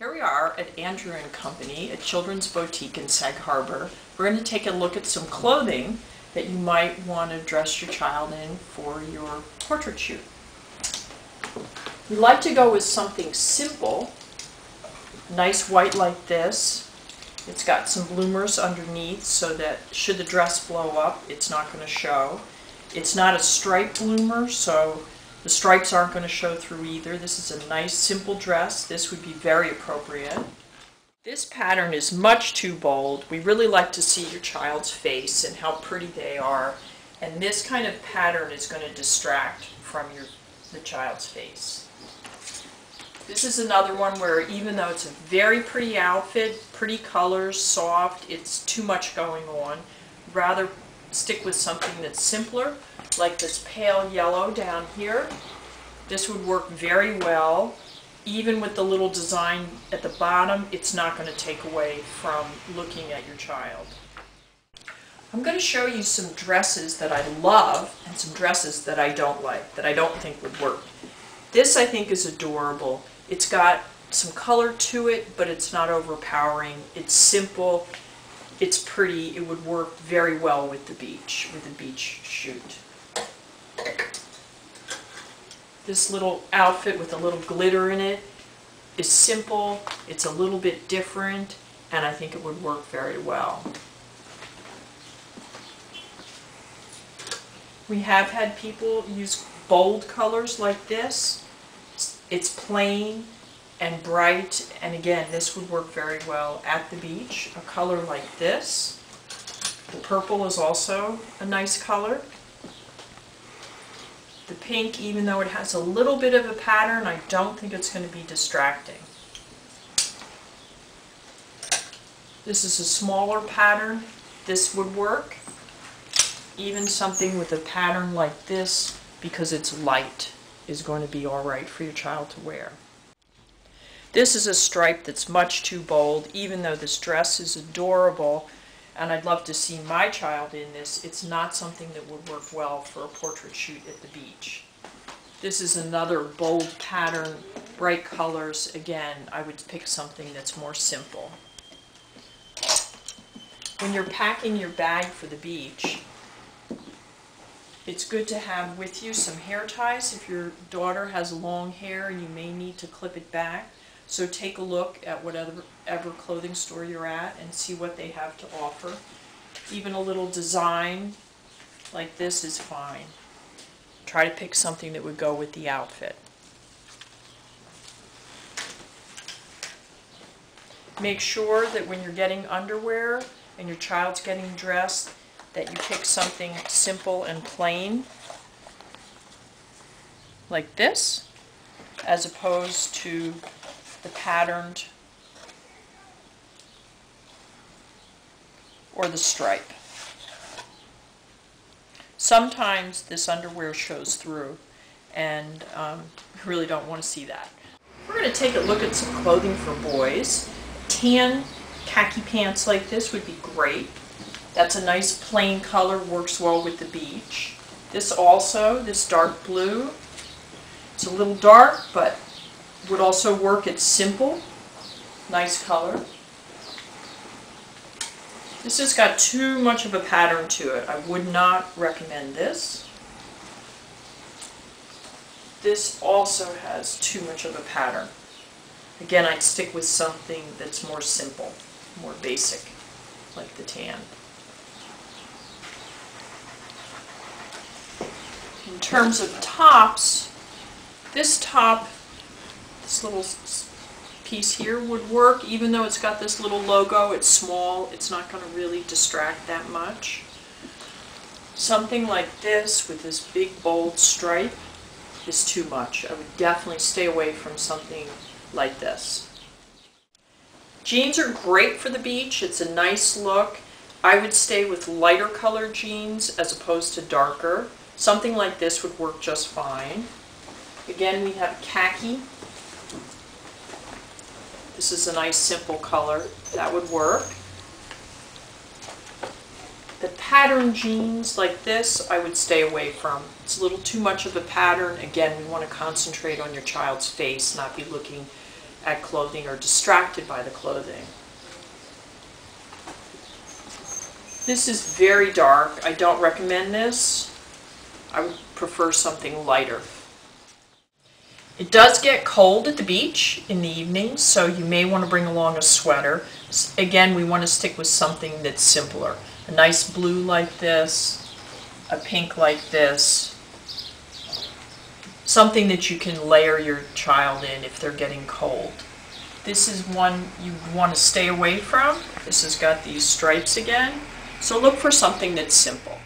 Here we are at Andrew & Company, a children's boutique in Sag Harbor. We're going to take a look at some clothing that you might want to dress your child in for your portrait shoot. We like to go with something simple, nice white like this. It's got some bloomers underneath so that should the dress blow up, it's not going to show. It's not a striped bloomer, so the stripes aren't going to show through either. This is a nice simple dress. This would be very appropriate. This pattern is much too bold. We really like to see your child's face and how pretty they are. And this kind of pattern is going to distract from the child's face. This is another one where even though it's a very pretty outfit, pretty colors, soft, it's too much going on. Rather stick with something that's simpler, like this pale yellow down here. This would work very well. Even with the little design at the bottom, it's not going to take away from looking at your child. I'm going to show you some dresses that I love and some dresses that I don't like, that I don't think would work. This I think is adorable. It's got some color to it, but it's not overpowering. It's simple. It's pretty. It would work very well with the beach shoot. This little outfit with a little glitter in it is simple. It's a little bit different, and I think it would work very well. We have had people use bold colors like this. It's plain and bright, and again, this would work very well at the beach. A color like this. The purple is also a nice color. The pink, even though it has a little bit of a pattern, I don't think it's going to be distracting. This is a smaller pattern. This would work. Even something with a pattern like this, because it's light, is going to be all right for your child to wear. This is a stripe that's much too bold, even though this dress is adorable, and I'd love to see my child in this. It's not something that would work well for a portrait shoot at the beach. This is another bold pattern, bright colors. Again, I would pick something that's more simple. When you're packing your bag for the beach, it's good to have with you some hair ties. If your daughter has long hair, you may need to clip it back. So take a look at whatever clothing store you're at and see what they have to offer. Even a little design like this is fine. Try to pick something that would go with the outfit. Make sure that when you're getting underwear and your child's getting dressed, that you pick something simple and plain like this, as opposed to the patterned or the stripe. Sometimes this underwear shows through, and I really don't want to see that. We're going to take a look at some clothing for boys. Tan khaki pants like this would be great. That's a nice plain color, works well with the beach. This also, this dark blue, it's a little dark, but would also work. It's simple, nice color. This has got too much of a pattern to it. I would not recommend this. This also has too much of a pattern. Again, I'd stick with something that's more simple, more basic, like the tan. In terms of tops, this top, this little piece here would work. Even though it's got this little logo, it's small, it's not going to really distract that much. Something like this with this big bold stripe is too much. I would definitely stay away from something like this. Jeans are great for the beach. It's a nice look. I would stay with lighter colored jeans as opposed to darker. Something like this would work just fine. Again, we have khaki. This is a nice simple color. That would work. The pattern jeans like this, I would stay away from. It's a little too much of a pattern. Again, we want to concentrate on your child's face, not be looking at clothing or distracted by the clothing. This is very dark. I don't recommend this. I would prefer something lighter. It does get cold at the beach in the evenings, so you may want to bring along a sweater. Again, we want to stick with something that's simpler. A nice blue like this, a pink like this. Something that you can layer your child in if they're getting cold. This is one you want to stay away from. This has got these stripes again. So look for something that's simple.